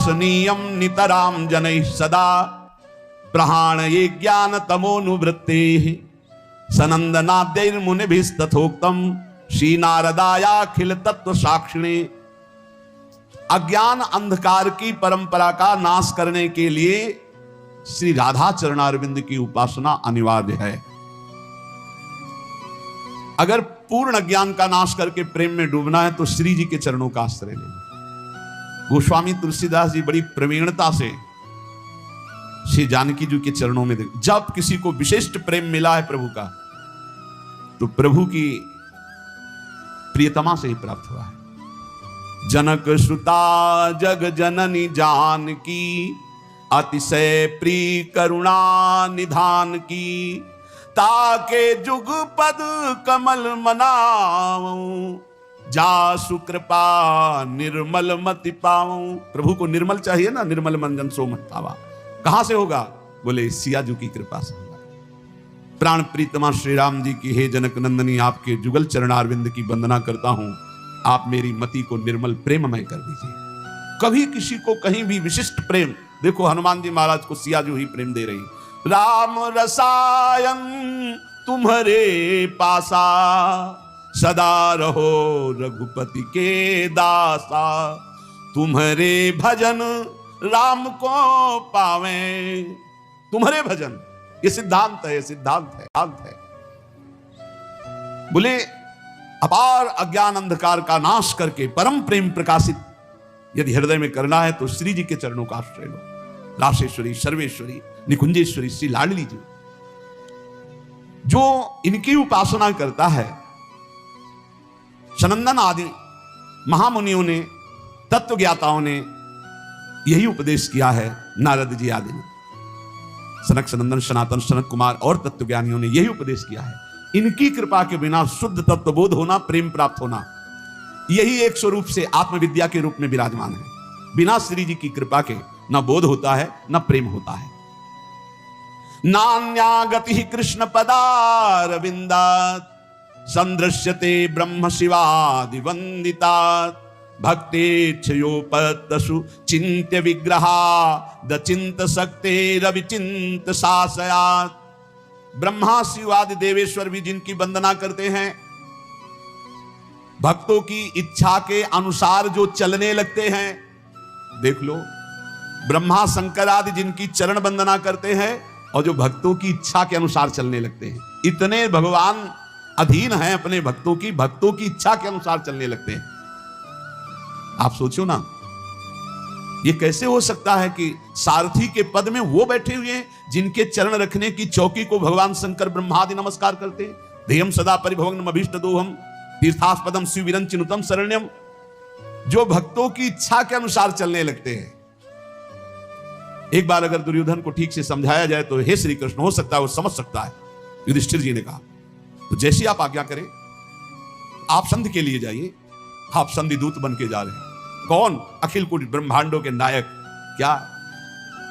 स्नीयम नितराम जनैः सदा प्रहाण ये ज्ञान तमोनुवृत्ते सनंदनाद्यैर्मुनिभिस्तथोक्तम श्री नारदायाखिल तत्व साक्षिणे। अज्ञान अंधकार की परंपरा का नाश करने के लिए श्री राधा चरणारविंद की उपासना अनिवार्य है। अगर पूर्ण अज्ञान का नाश करके प्रेम में डूबना है तो श्री जी के चरणों का आश्रय लेना। गोस्वामी तुलसीदास जी बड़ी प्रवीणता से श्री जानकी जी के चरणों में जब किसी को विशिष्ट प्रेम मिला है प्रभु का तो प्रभु की प्रियतमा से ही प्राप्त हुआ है। जनक सुता जग जननी जानकी अतिशय प्रिय करुणा निधान की ताके जुग पद कमल मनाऊं जा सुकृपा निर्मल मति पाऊं। प्रभु को निर्मल चाहिए ना, निर्मल मंजन सो मत पावा। कहां से होगा? बोले सियाजू की कृपा से होगा। प्राण प्रीतमा श्री राम जी की हे जनक नंदनी आपके जुगल चरणारविंद की वंदना करता हूं। आप मेरी मति को निर्मल प्रेममय कर दीजिए। कभी किसी को कहीं भी विशिष्ट प्रेम, देखो हनुमान जी महाराज को सियाजू ही प्रेम दे रही। राम रसायन तुम्हारे पासा सदा रहो रघुपति के दासा तुम्हारे भजन राम को पावे। तुम्हारे भजन, ये सिद्धांत है, सिद्धांत है। बोले अपार अज्ञान अंधकार का नाश करके परम प्रेम प्रकाशित यदि हृदय में करना है तो श्री जी के चरणों का आश्रय लो। राशेश्वरी, सर्वेश्वरी, निकुंजेश्वरी श्री लाडली जी, जो इनकी उपासना करता है, सनंदन आदि महामुनियों ने, तत्वज्ञाताओं ने यही उपदेश किया है। नारद जी आदि ने, सनक सनंदन सनातन सनत कुमार और तत्वज्ञानियों ने यही उपदेश किया है। इनकी कृपा के बिना शुद्ध तत्वबोध होना, प्रेम प्राप्त होना, यही एक स्वरूप से आत्मविद्या के रूप में विराजमान है। बिना श्री जी की कृपा के न बोध होता है न प्रेम होता है। नान्या गति कृष्ण पदारविंदात् संदृश्यते ब्रह्म शिवादि वंदितात् भक्तेच्छयोपतसु चिन्त्य विग्रहा दचिंत शक्ते रविचिंत शासयात्। ब्रह्मा शिवादि देवेश्वर भी जिनकी वंदना करते हैं, भक्तों की इच्छा के अनुसार जो चलने लगते हैं, देख लो ब्रह्मा शंकर आदि जिनकी चरण वंदना करते हैं और जो भक्तों की इच्छा के अनुसार चलने लगते हैं, इतने भगवान अधीन हैं अपने भक्तों की, भक्तों की इच्छा के अनुसार चलने लगते हैं। आप सोचो ना, ये कैसे हो सकता है कि सारथी के पद में वो बैठे हुए हैं जिनके चरण रखने की चौकी को भगवान शंकर ब्रह्मादि नमस्कार करते हैं। ध्येयम सदा परिभवग्नम अभीष्टदोहम तीर्थास्पदम शिवविरंचिनुतम शरण्यम, जो भक्तों की इच्छा के अनुसार चलने लगते हैं। एक बार अगर दुर्योधन को ठीक से समझाया जाए तो हे श्री कृष्ण, हो सकता है वो समझ सकता है। युधिष्ठिर जी ने कहा तो जैसी आप आज्ञा करें, आप संधि के लिए जाइए। आप संधि दूत बन के जा रहे हैं। कौन? अखिल कुल ब्रह्मांडों के नायक। क्या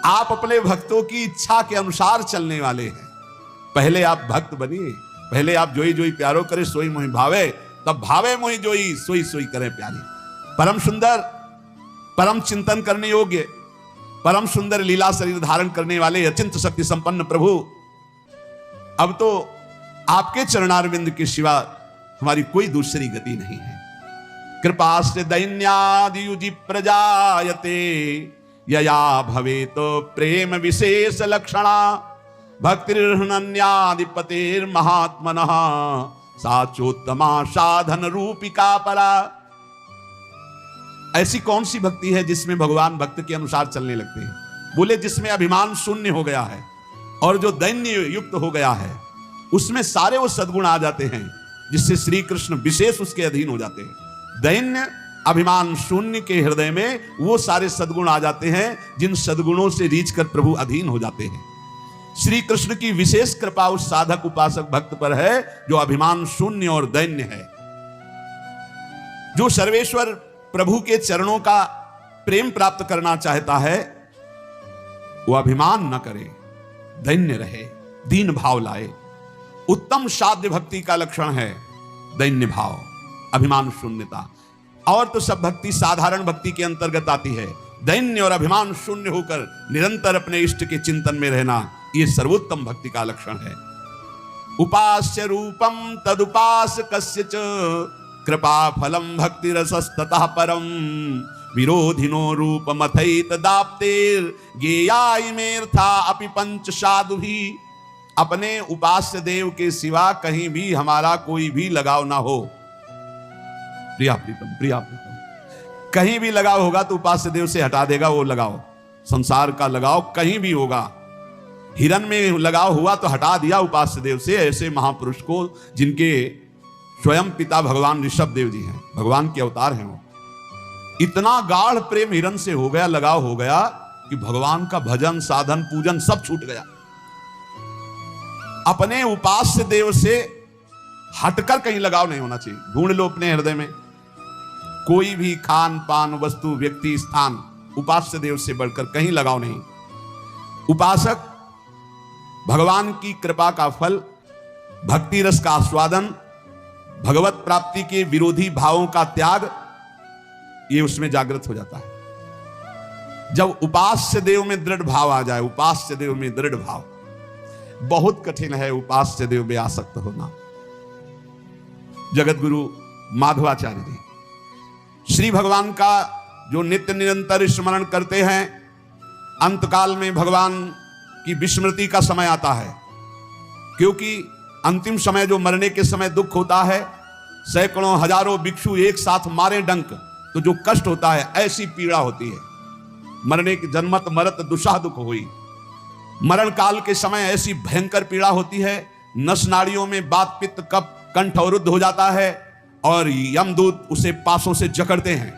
आप अपने भक्तों की इच्छा के अनुसार चलने वाले हैं? पहले आप भक्त बनिए, पहले आप जोई जोई प्यारो करे सोई मोहि भावे, तब भावे मोहि जोई सोई सोई करे प्यारी। परम सुंदर, परम चिंतन करने योग्य, परम सुंदर लीला शरीर धारण करने वाले अचिंत शक्ति संपन्न प्रभु, अब तो आपके चरणारविंद के सिवा हमारी कोई दूसरी गति नहीं है। कृपा से दैन्यादि युजि प्रजायते यया भवे तो प्रेम विशेष लक्षणा भक्तिर्हनन्याधिपतेर महात्मनः साचोत्तमा साधन रूपिका परा। ऐसी कौन सी भक्ति है जिसमें भगवान भक्त के अनुसार चलने लगते हैं? बोले जिसमें अभिमान शून्य हो गया है और जो दैन्य युक्त हो गया है, उसमें सारे वो सद्गुण आ जाते हैं जिससे श्री कृष्ण विशेष उसके अधीन हो जाते हैं। दैन्य अभिमान शून्य के हृदय में वो सारे सद्गुण आ जाते हैं जिन सद्गुणों से रीझ कर प्रभु अधीन हो जाते हैं। श्री कृष्ण की विशेष कृपा उस साधक उपासक भक्त पर है जो अभिमान शून्य और दैन्य है, जो सर्वेश्वर प्रभु के चरणों का प्रेम प्राप्त करना चाहता है। वो अभिमान न करे, दैन्य रहे, दीन भाव लाए। उत्तम साध्य भक्ति का लक्षण है दैन्य भाव, अभिमान शून्यता। और तो सब भक्ति साधारण भक्ति के अंतर्गत आती है, दैन्य और अभिमान शून्य होकर निरंतर अपने इष्ट के चिंतन में रहना, ये सर्वोत्तम भक्ति का लक्षण है। उपास्य रूपम तदुपासकस्य च कृपा फलम भक्ति रसस्ततः परम विरोधिनो रूपमथैत दाप्तेर गेयायमेर्था अपि पंच साधु भी। अपने उपास्य देव के सिवा कहीं भी हमारा कोई भी लगाव ना हो। प्रिया प्रीतम कहीं भी लगाव होगा तो उपास्य देव से हटा देगा वो लगाव। संसार का लगाव कहीं भी होगा, हिरण में लगाव हुआ तो हटा दिया उपास्य देव से। ऐसे महापुरुष को, जिनके स्वयं पिता भगवान ऋषभ देव जी हैं, भगवान के अवतार हैं, वो इतना गाढ़ प्रेम हिरण से हो गया, लगाव हो गया कि भगवान का भजन साधन पूजन सब छूट गया। अपने उपास्य देव से हटकर कहीं लगाव नहीं होना चाहिए। ढूंढ लो अपने हृदय में कोई भी खान पान वस्तु व्यक्ति स्थान उपास्य देव से बढ़कर कहीं लगाव नहीं। उपासक भगवान की कृपा का फल, भक्ति रस का आस्वादन, भगवत प्राप्ति के विरोधी भावों का त्याग, ये उसमें जागृत हो जाता है। जब उपास्य देव में दृढ़ भाव आ जाए, उपास्य देव में दृढ़ भाव, बहुत कठिन है उपास्य देव में आसक्त होना। जगत गुरु माधवाचार्य जी श्री भगवान का जो नित्य निरंतर स्मरण करते हैं, अंतकाल में भगवान की विस्मृति का समय आता है, क्योंकि अंतिम समय जो मरने के समय दुख होता है, सैकड़ों हजारों भिक्षु एक साथ मारे डंक तो जो कष्ट होता है, ऐसी पीड़ा होती है। मरने की जन्मत मरत दुषा दुख हुई। मरण काल के समय ऐसी भयंकर पीड़ा होती है, नस नाड़ियों में वात पित्त कफ कंठ अवरुद्ध हो जाता है और यमदूत उसे पासों से जकड़ते हैं,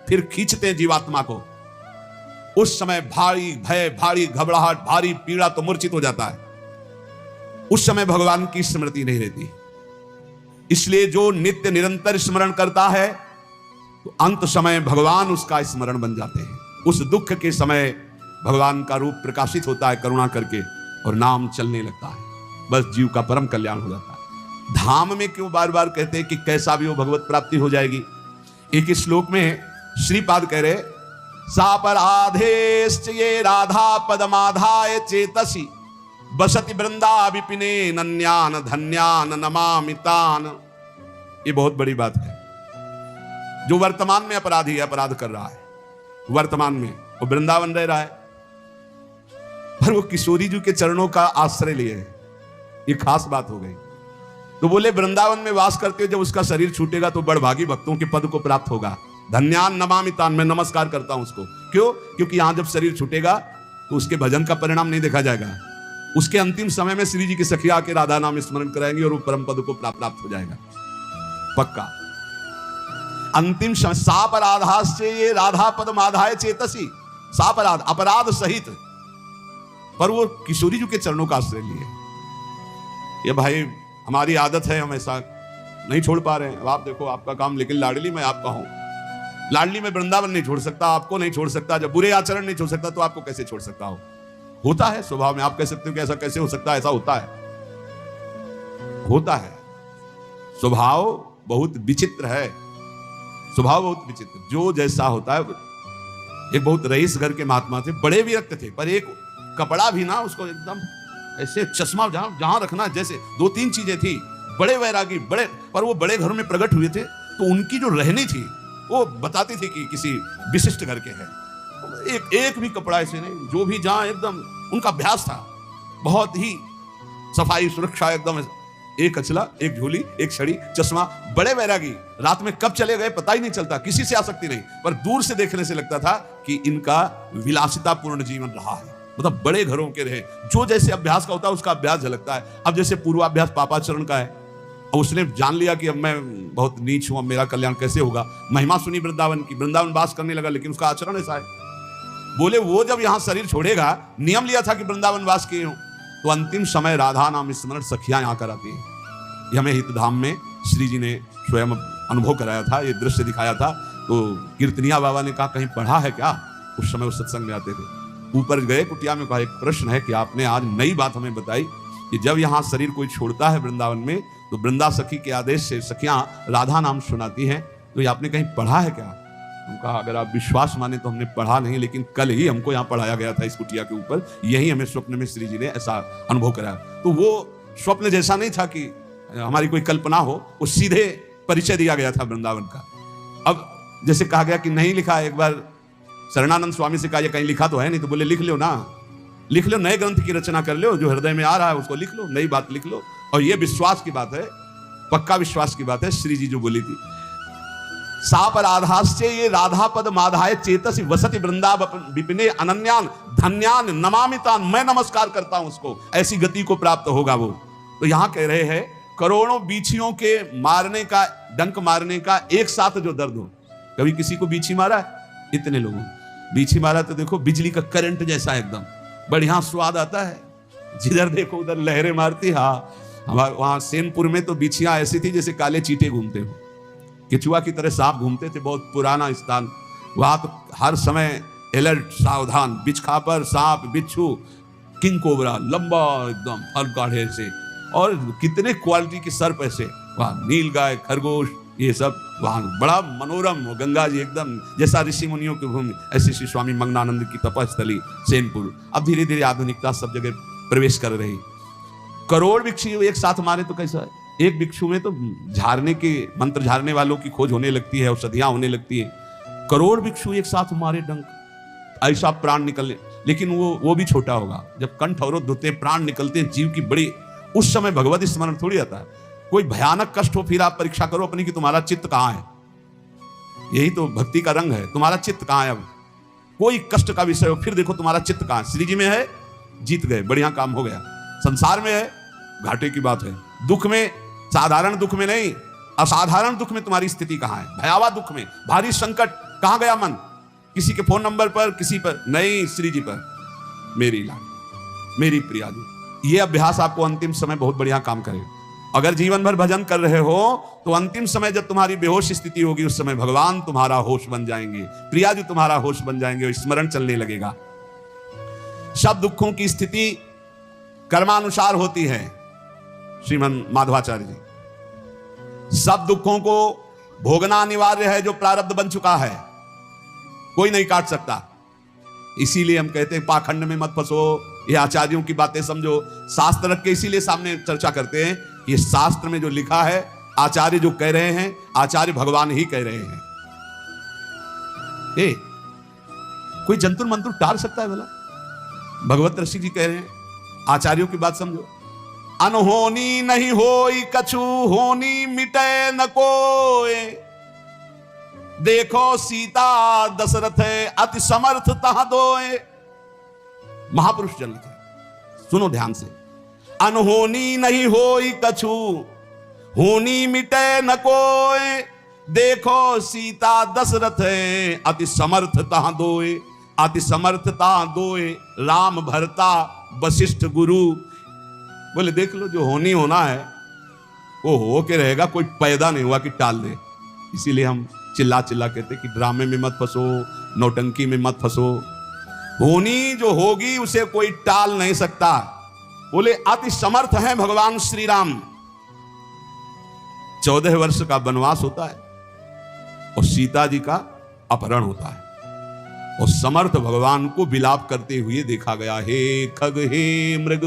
फिर खींचते हैं जीवात्मा को। उस समय भारी भय, भारी घबराहट, भारी पीड़ा तो मूर्छित हो जाता है। उस समय भगवान की स्मृति नहीं रहती। इसलिए जो नित्य निरंतर स्मरण करता है तो अंत समय भगवान उसका स्मरण बन जाते हैं। उस दुख के समय भगवान का रूप प्रकाशित होता है करुणा करके, और नाम चलने लगता है, बस जीव का परम कल्याण हो जाता है। धाम में क्यों बार बार कहते हैं कि कैसा भी हो भगवत प्राप्ति हो जाएगी। एक श्लोक में श्रीपाद कह रहे, सापराधेश्च ये राधा पदमाधाय चेतसी बसति वृंदा विपिने नन्यान धन्यान नमामितान। ये बहुत बड़ी बात है। जो वर्तमान में अपराधी है, अपराध कर रहा है वर्तमान में, वो वृंदावन रह रहा है, पर वो किशोरी जी के चरणों का आश्रय लिए है। ये खास बात हो गई। तो बोले वृंदावन में वास करते हुए जब उसका शरीर छूटेगा तो बड़भागी भक्तों के पद को प्राप्त होगा। धन्यान नमामितान, मैं नमस्कार करता हूं उसको। क्यों? क्योंकि यहां जब शरीर छूटेगा तो उसके भजन का परिणाम नहीं देखा जाएगा। उसके अंतिम समय में श्री जी की सखिया आके राधा नाम स्मरण कराएंगे और वो परम पद को प्राप्त हो जाएगा पक्का। अंतिम समय सापराधा से ये राधा पद माधाय चेतसी, सापराध अपराध सहित, पर वो किशोरी जी के चरणों का आश्रय लिए। ये भाई हमारी आदत है, हम ऐसा नहीं छोड़ पा रहे हैं। अब आप देखो आपका काम, लेकिन लाडली मैं आपका हूं। लाडली में वृंदावन नहीं छोड़ सकता, आपको नहीं छोड़ सकता, जब बुरे आचरण नहीं छोड़ सकता तो आपको कैसे छोड़ सकता हो? होता है स्वभाव में। आप कह सकते हो कि ऐसा कैसे हो सकता है, ऐसा होता है, होता है। स्वभाव बहुत विचित्र है, स्वभाव बहुत विचित्र। जो जैसा होता है। एक बहुत रईस घर के महात्मा थे, बड़े विरक्त थे, पर एक कपड़ा भी ना उसको एकदम ऐसे चश्मा जहां रखना, जैसे दो तीन चीजें थी। बड़े वैरागी, बड़े, पर वो बड़े घरों में प्रकट हुए थे तो उनकी जो रहनी थी वो बताती थी कि किसी विशिष्ट घर के हैं। एक भी कपड़ा ऐसे नहीं, जो भी जहां एकदम उनका अभ्यास था, बहुत ही सफाई सुरक्षा एकदम। एक अचला, एक झोली, एक छड़ी, चश्मा, बड़े वैरागी। रात में कब चले गए पता ही नहीं चलता, किसी से आसक्ति नहीं, पर दूर से देखने से लगता था कि इनका विलासितापूर्ण जीवन रहा है। मतलब बड़े घरों के रहे, जो जैसे अभ्यास का होता है उसका अभ्यास झलकता है। अब जैसे पूर्वाभ्यास पापाचरण का है, और उसने जान लिया कि अब मैं बहुत नीच हूं, अब मेरा कल्याण कैसे होगा। महिमा सुनी वृंदावन की, वृंदावन वास करने लगा, लेकिन उसका आचरण ऐसा है। बोले वो जब यहां शरीर छोड़ेगा, नियम लिया था कि वृंदावन वास किए हो, तो अंतिम समय राधा नाम स्मरण सखियां यहां कराती हैं। ये हमें हितधाम में श्री जी ने स्वयं अनुभव कराया था, ये दृश्य दिखाया था। तो कीर्तनिया बाबा ने कहा कहीं पढ़ा है क्या? उस समय वो सत्संग में आते थे। ऊपर गए कुटिया में, कहा एक प्रश्न है कि आपने आज नई बात हमें बताई कि जब यहाँ शरीर कोई छोड़ता है वृंदावन में तो वृंदा सखी के आदेश से सखियां राधा नाम सुनाती हैं, तो ये आपने कहीं पढ़ा है क्या? हम कहा अगर आप विश्वास माने तो हमने पढ़ा नहीं, लेकिन कल ही हमको यहाँ पढ़ाया गया था इस कुटिया के ऊपर, यही हमें स्वप्न में श्री जी ने ऐसा अनुभव कराया। तो वो स्वप्न जैसा नहीं था कि हमारी कोई कल्पना हो, वो सीधे परिचय दिया गया था वृंदावन का। अब जैसे कहा गया कि नहीं लिखा, एक बार शरणानंद स्वामी से कहा ये कहीं लिखा तो है नहीं, तो बोले लिख लो ना, लिख लो, नए ग्रंथ की रचना कर लो, जो हृदय में आ रहा है उसको लिख लो, नई बात लिख लो। और ये विश्वास की बात है, पक्का विश्वास की बात है, श्री जी जो बोली थी साप राधाश्चे ये राधा पद माधाय चेतसी वसति वृंदावन विपिने अनन्यान धन्यान नमामितान, मैं नमस्कार करता हूं उसको, ऐसी गति को प्राप्त होगा वो। तो यहां कह रहे हैं करोड़ों बीछियों के मारने का, डंक मारने का एक साथ जो दर्द हो। कभी किसी को बीछी मारा है? इतने लोगों बीछी मारा तो देखो बिजली का करंट जैसा एकदम बढ़िया स्वाद आता है, जिधर देखो उधर लहरें मारती। हाँ, हमारे वहां सेनपुर में तो बिछियां ऐसी थी जैसे काले चीटे घूमते हो, केचुआ की तरह सांप घूमते थे, बहुत पुराना स्थान। वहां तो हर समय अलर्ट, सावधान, बिछखा पर सांप, बिच्छू, किंग कोबरा, लंबा एकदम फल काढ़े से, और कितने क्वालिटी के सर्प ऐसे, वहां नील गाय, खरगोश, ये सब वहां बड़ा मनोरम। गंगा जी एकदम जैसा ऋषि मुनियों की भूमि, ऐसे श्री स्वामी मंगनानंद की तपस्थली सेनपुर। अब धीरे धीरे आधुनिकता सब जगह प्रवेश कर रही। करोड़ भिक्षु एक साथ मारे तो कैसा है? एक भिक्षु में तो झाड़ने के, मंत्र झाड़ने वालों की खोज होने लगती है, औषधियां होने लगती है। करोड़ भिक्षु एक साथ मारे डंक, ऐसा प्राण निकलने, लेकिन वो भी छोटा होगा। जब कंठ अवरुद्ध होते, प्राण निकलते, जीव की बड़ी, उस समय भगवत स्मरण थोड़ी आता है। कोई भयानक कष्ट हो, फिर आप परीक्षा करो अपनी कि तुम्हारा चित्त कहां है। यही तो भक्ति का रंग है, तुम्हारा चित्त कहां है। अब कोई कष्ट का विषय हो, फिर देखो तुम्हारा चित्त कहां है। श्री जी में है, जीत गए, बढ़िया काम हो गया। संसार में है, घाटे की बात है। दुख में, साधारण दुख में नहीं, असाधारण दुख में तुम्हारी स्थिति कहां है। भयावह दुख में, भारी संकट, कहां गया मन? किसी के फोन नंबर पर, किसी पर नहीं, श्री जी पर, मेरी लाल, मेरी प्रिया जी। ये अभ्यास आपको अंतिम समय बहुत बढ़िया काम करेगा। अगर जीवन भर भजन कर रहे हो तो अंतिम समय जब तुम्हारी बेहोश स्थिति होगी, उस समय भगवान तुम्हारा होश बन जाएंगे, प्रिया जी तुम्हारा होश बन जाएंगे, स्मरण चलने लगेगा। सब दुखों की स्थिति कर्मानुसार होती है। श्रीमन माधवाचार्य जी, सब दुखों को भोगना अनिवार्य है, जो प्रारब्ध बन चुका है कोई नहीं काट सकता। इसीलिए हम कहते हैं पाखंड में मत फंसो, ये आचार्यों की बातें समझो। शास्त्र रख के इसीलिए सामने चर्चा करते हैं, ये शास्त्र में जो लिखा है, आचार्य जो कह रहे हैं, आचार्य भगवान ही कह रहे हैं। कोई जंतुर मंतुर टाल सकता है भला? भगवत ऋषि जी कह रहे हैं, आचार्यों की बात समझो। अनहोनी नहीं होई कछु, होनी मिटे न कोय, देखो सीता दशरथ अति समर्थ तहां दोए। महापुरुष जन लिखे, सुनो ध्यान से। अनहोनी नहीं होई कछु, होनी मिटे न कोय, देखो सीता दशरथ अति समर्थ तहां दोए। अति समर्थ तहां दोए, राम भरता वशिष्ठ गुरु। बोले देख लो, जो होनी होना है वो हो के रहेगा, कोई पैदा नहीं हुआ कि टाल दे। इसीलिए हम चिल्ला चिल्ला कहते कि ड्रामे में मत फंसो, नौटंकी में मत फंसो। होनी जो होगी उसे कोई टाल नहीं सकता। बोले अति समर्थ हैं भगवान श्री राम। 14 वर्ष का वनवास होता है और सीता जी का अपहरण होता है, और समर्थ भगवान को विलाप करते हुए देखा गया। हे खग, हे मृग,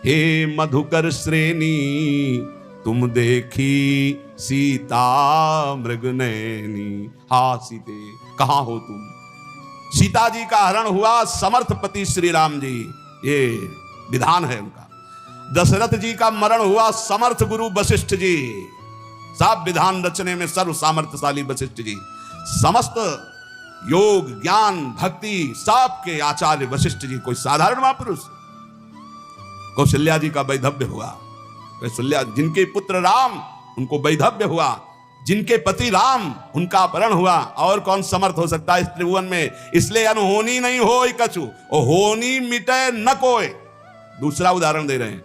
हे मधुकर श्रेणी, तुम देखी सीता मृग नैनी। हा सीते, कहां हो तुम? सीता जी का हरण हुआ समर्थ पति श्री राम जी, ये विधान है उनका। दशरथ जी का मरण हुआ समर्थ गुरु वशिष्ठ जी, सब विधान रचने में सर्व सामर्थ्यशाली वशिष्ठ जी, समस्त योग ज्ञान भक्ति सबके आचार्य वशिष्ठ जी। कोई साधारण महापुरुष। कौशल्या जी का वैधव्य हुआ, कौशल्या जिनके पुत्र राम, उनको वैधव्य हुआ। जिनके पति राम, उनका अपहरण हुआ। और कौन समर्थ हो सकता है इस त्रिभुवन में? इसलिए अनहोनी नहीं होई कछु, और होनी मिटे न कोय। दूसरा उदाहरण दे रहे हैं,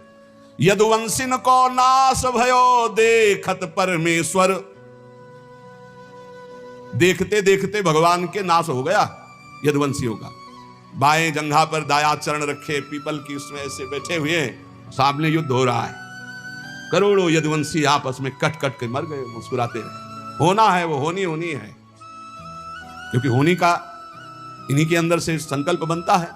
यदुवंशिन को नाश भयो देखत परमेश्वर। देखते देखते भगवान के नाश हो गया यदुवंशियों का। बाएं जंघा पर दाया चरण रखे, पीपल की उसमें ऐसे बैठे हुए, सामने युद्ध हो रहा है। करोड़ों यदुवंशी आपस में कट कट के मर गए, मुस्कुराते रहे। होना है वो, होनी होनी है। क्योंकि होनी का इन्हीं के अंदर से संकल्प बनता है।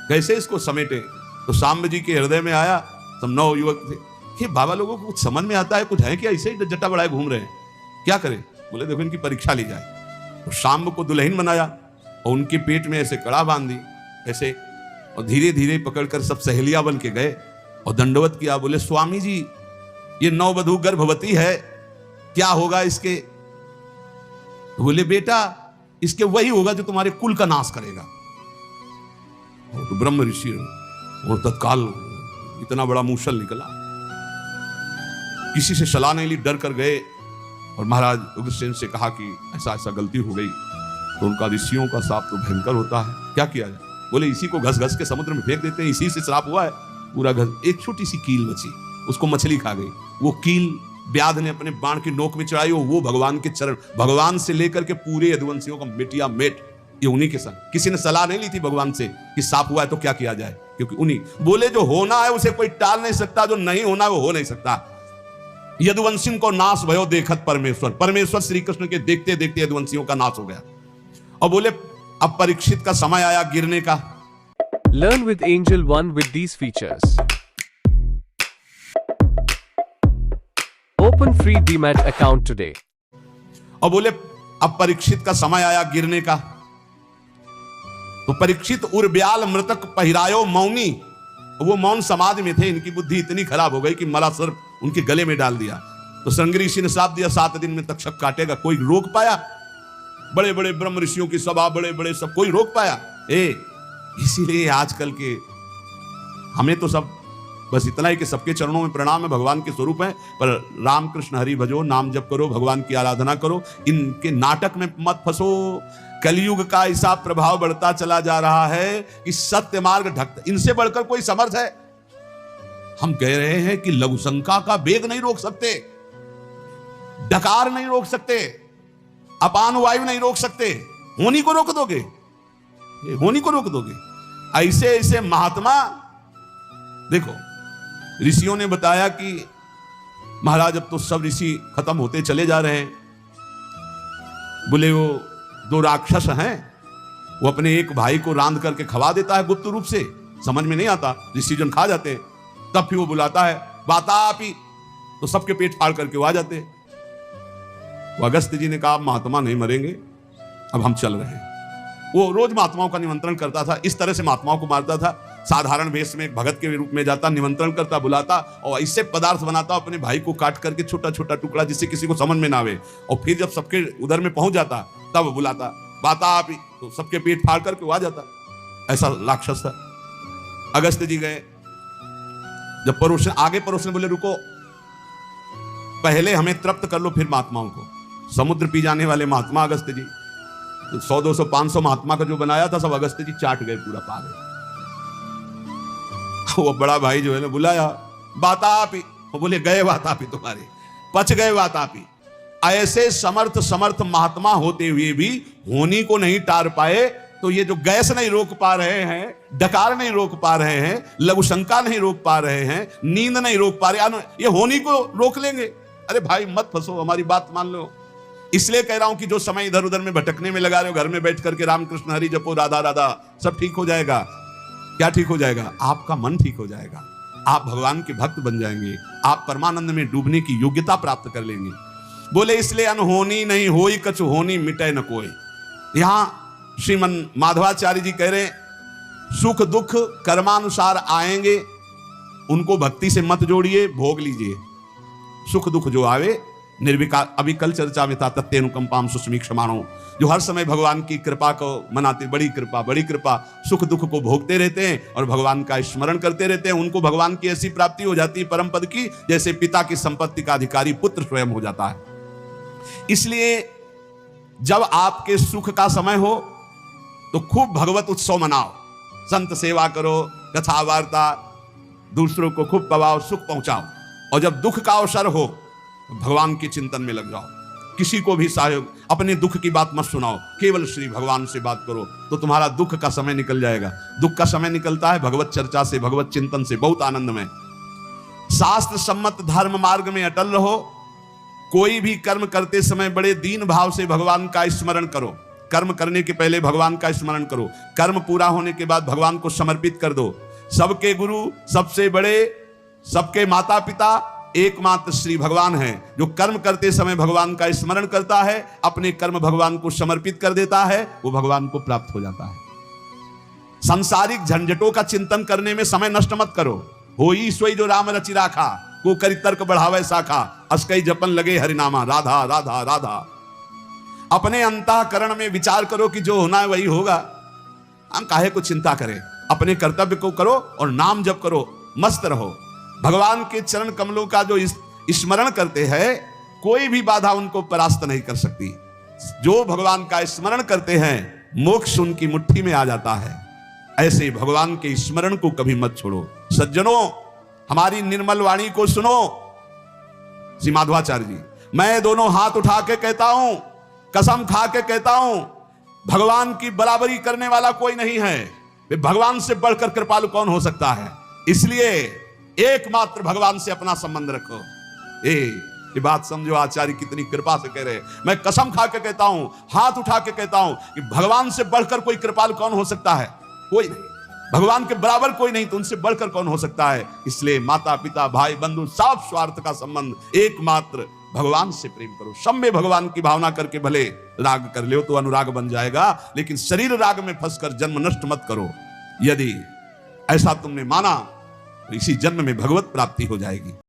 कैसे इसको समेटे? तो सांब जी के हृदय में आया, सब 9 युवक थे कि बाबा लोगों को कुछ समझ में आता है, कुछ है क्या, ऐसे ही जट्टा बढ़ाए घूम रहे हैं, क्या करें? बोले देखो इनकी परीक्षा ली जाए। तो सांब को दुल्हन बनाया और उनके पेट में ऐसे कड़ा बांध दी ऐसे, और धीरे धीरे पकड़कर सब सहेलियां बन के गए और दंडवत किया। बोले स्वामी जी ये नववधू गर्भवती है, क्या होगा इसके? तो बोले बेटा इसके वही होगा जो तुम्हारे कुल का नाश करेगा। तो ब्रह्म ऋषि और तत्काल इतना बड़ा मूसल निकला, किसी से सलाह नहीं ली, डर कर गए और महाराज उग्रसेन से कहा कि ऐसा ऐसा गलती हो गई। तो उनका ऋषियों का श्राप तो भयंकर होता है, क्या किया जाए? बोले इसी को घस घस के समुद्र में फेंक देते हैं, इसी से श्राप हुआ है पूरा घस। एक छोटी सी कील बची, उसको मछली खा गई। वो कील व्याध ने अपने बाण की नोक में चढ़ाई, वो भगवान के चरण, भगवान से लेकर के पूरे यदुवंशियों का मिटिया मेट ये उन्हीं के संग। किसी ने सलाह नहीं ली थी भगवान से कि सांप हुआ है तो क्या किया जाए, क्योंकि उन्हीं बोले जो होना है उसे कोई टाल नहीं सकता, जो नहीं होना है वो हो नहीं सकता। यदुवंशियों को नाश भयो देखत परमेश्वर, परमेश्वर श्री कृष्ण के देखते देखते यदुवंशियों का नाश हो गया। और बोले अब परीक्षित का समय आया गिरने का। Learn with Angel One with these features. Open free DMAT account today. और बोले अब परीक्षित का समय आया गिरने का। तो परीक्षित उर्ब्याल मृतक पहिरायो मौनी, वो मौन समाधि में थे, इनकी बुद्धि इतनी खराब हो गई कि मला सर्प उनके गले में डाल दिया। तो श्रृंगी ऋषि ने श्राप दिया 7 दिन में तक्षक काटेगा। कोई रोक पाया? बड़े बड़े ब्रह्म ऋषियों की सभा, बड़े बड़े सब, कोई रोक पाया? इसीलिए आजकल के हमें तो सब बस इतना ही कि सबके चरणों में प्रणाम है, भगवान के स्वरूप है, पर राम कृष्ण हरि भजो, नाम जप करो, भगवान की आराधना करो, इनके नाटक में मत फंसो। कलयुग का ऐसा प्रभाव बढ़ता चला जा रहा है कि सत्य मार्ग ढकता, इनसे बढ़कर कोई समर्थ है? हम कह रहे हैं कि लघु शंका का वेग नहीं रोक सकते, डकार नहीं रोक सकते, अपान वायु नहीं रोक सकते, होनी को रोक दोगे? होनी को रोक दोगे? ऐसे ऐसे महात्मा देखो, ऋषियों ने बताया कि महाराज अब तो सब ऋषि खत्म होते चले जा रहे हैं। बोले वो 2 राक्षस हैं, वो अपने एक भाई को रांध करके खवा देता है गुप्त रूप से, समझ में नहीं आता, ऋषि जन खा जाते, तब फिर वो बुलाता है वातापी, तो सबके पेट फाड़ करके वो आ जाते। वो अगस्त्य जी ने कहा महात्मा नहीं मरेंगे, अब हम चल रहे हैं। वो रोज महात्माओं का निमंत्रण करता था, इस तरह से महात्माओं को मारता था। साधारण वेश में एक भगत के रूप में जाता, निमंत्रण करता, बुलाता और ऐसे पदार्थ बनाता अपने भाई को काट करके छोटा छोटा टुकड़ा, जिससे किसी को समझ में ना आवे, और फिर जब सबके उधर में पहुंच जाता तब बुलाता वातापी, तो सबके पेट फाड़ करके वो आ जाता। ऐसा राक्षस था। अगस्त्य जी गए, जब परोसन आगे परोसन बोले रुको, पहले हमें तृप्त कर लो फिर महात्माओं को। समुद्र पी जाने वाले महात्मा अगस्त्य जी, तो 100 200 500 महात्मा का जो बनाया था सब अगस्त्य जी चाट गए, पूरा पा गए। वो बड़ा भाई जो है ना बुलाया वातापी, वो बोले गए वातापी, तुम्हारे पच गए वातापी। ऐसे समर्थ समर्थ महात्मा होते हुए भी होनी को नहीं टार पाए, तो ये जो गैस नहीं रोक पा रहे हैं, डकार नहीं रोक पा रहे हैं, लघु शंका नहीं रोक पा रहे हैं, नींद नहीं रोक पा रहे, ये होनी को रोक लेंगे। अरे भाई मत फंसो, हमारी बात मान लो। इसलिए कह रहा हूं कि जो समय इधर उधर में भटकने में लगा रहे हो, घर में बैठ करके राम कृष्ण हरि जपो, राधा राधा, सब ठीक हो जाएगा। क्या ठीक हो जाएगा? आपका मन ठीक हो जाएगा, आप भगवान के भक्त बन जाएंगे, आप परमानंद में डूबने की योग्यता प्राप्त कर लेंगे। बोले इसलिए अनहोनी नहीं होई कछु होनी मिटे न कोई। यहां श्रीमन माधवाचार्य जी कह रहे सुख दुख कर्मानुसार आएंगे, उनको भक्ति से मत जोड़िए, भोग लीजिए। सुख दुख जो आवे निर्विकार, अभी कल चर्चा में था तत्तेनुकंपाम सुस्मीक्षमाणो, जो हर समय भगवान की कृपा को मनाते, बड़ी कृपा बड़ी कृपा, सुख दुख को भोगते रहते हैं और भगवान का स्मरण करते रहते हैं। उनको भगवान की ऐसी प्राप्ति हो जाती है परम पद की, जैसे पिता की संपत्ति का अधिकारी पुत्र स्वयं हो जाता है। इसलिए जब आपके सुख का समय हो तो खूब भगवत उत्सव मनाओ, संत सेवा करो, कथा वार्ता, दूसरों को खूब पवाओ, सुख पहुंचाओ। और जब दुख का अवसर हो तो भगवान के चिंतन में लग जाओ, किसी को भी सहयोग, अपने दुख की बात मत सुनाओ, केवल श्री भगवान से बात करो, तो तुम्हारा दुख का समय निकल जाएगा। दुख का समय निकलता है भगवत चर्चा से, भगवत चिंतन से, बहुत आनंद में। शास्त्र सम्मत धर्म मार्ग में अटल रहो। कोई भी कर्म करते समय बड़े दीन भाव से भगवान का स्मरण करो। कर्म करने के पहले भगवान का स्मरण करो, कर्म पूरा होने के बाद भगवान को समर्पित कर दो। सबके गुरु, सबसे बड़े, सबके माता पिता एकमात्र श्री भगवान हैं। जो कर्म करते समय भगवान का स्मरण करता है, अपने कर्म भगवान को समर्पित कर देता है, वो भगवान को प्राप्त हो जाता है। सांसारिक झंझटों का चिंतन करने में समय नष्ट मत करो। होई सोई जो राम रचि राखा, को करी तर्क बढ़ावे शाखा, अस्कई जपन लगे हरिनामा, राधा राधा राधा। अपने अंतःकरण में विचार करो कि जो होना है वही होगा, हम काहे को चिंता करें। अपने कर्तव्य को करो और नाम जप करो, मस्त रहो। भगवान के चरण कमलों का जो स्मरण करते हैं, कोई भी बाधा उनको परास्त नहीं कर सकती। जो भगवान का स्मरण करते हैं, मोक्ष उनकी मुट्ठी में आ जाता है। ऐसे भगवान के स्मरण को कभी मत छोड़ो। सज्जनों, हमारी निर्मल वाणी को सुनो। श्री माधवाचार्य जी, मैं दोनों हाथ उठा के कहता हूं, कसम खा के कहता हूं, भगवान की बराबरी करने वाला कोई नहीं है। भगवान से बढ़कर कृपालु कौन हो सकता है? इसलिए एकमात्र भगवान से अपना संबंध रखो। ये बात समझो, आचार्य कितनी कृपा से कह रहे हैं। मैं कसम खा के कहता हूं, हाथ उठा के कहता हूं कि भगवान से बढ़कर कोई कृपालु कौन हो सकता है? कोई नहीं। भगवान के बराबर कोई नहीं, तो उनसे बढ़कर कौन हो सकता है? इसलिए माता पिता भाई बंधु साफ स्वार्थ का संबंध, एकमात्र भगवान से प्रेम करो। सब में भगवान की भावना करके भले राग कर लो तो अनुराग बन जाएगा, लेकिन शरीर राग में फंसकर जन्म नष्ट मत करो। यदि ऐसा तुमने माना तो इसी जन्म में भगवत प्राप्ति हो जाएगी।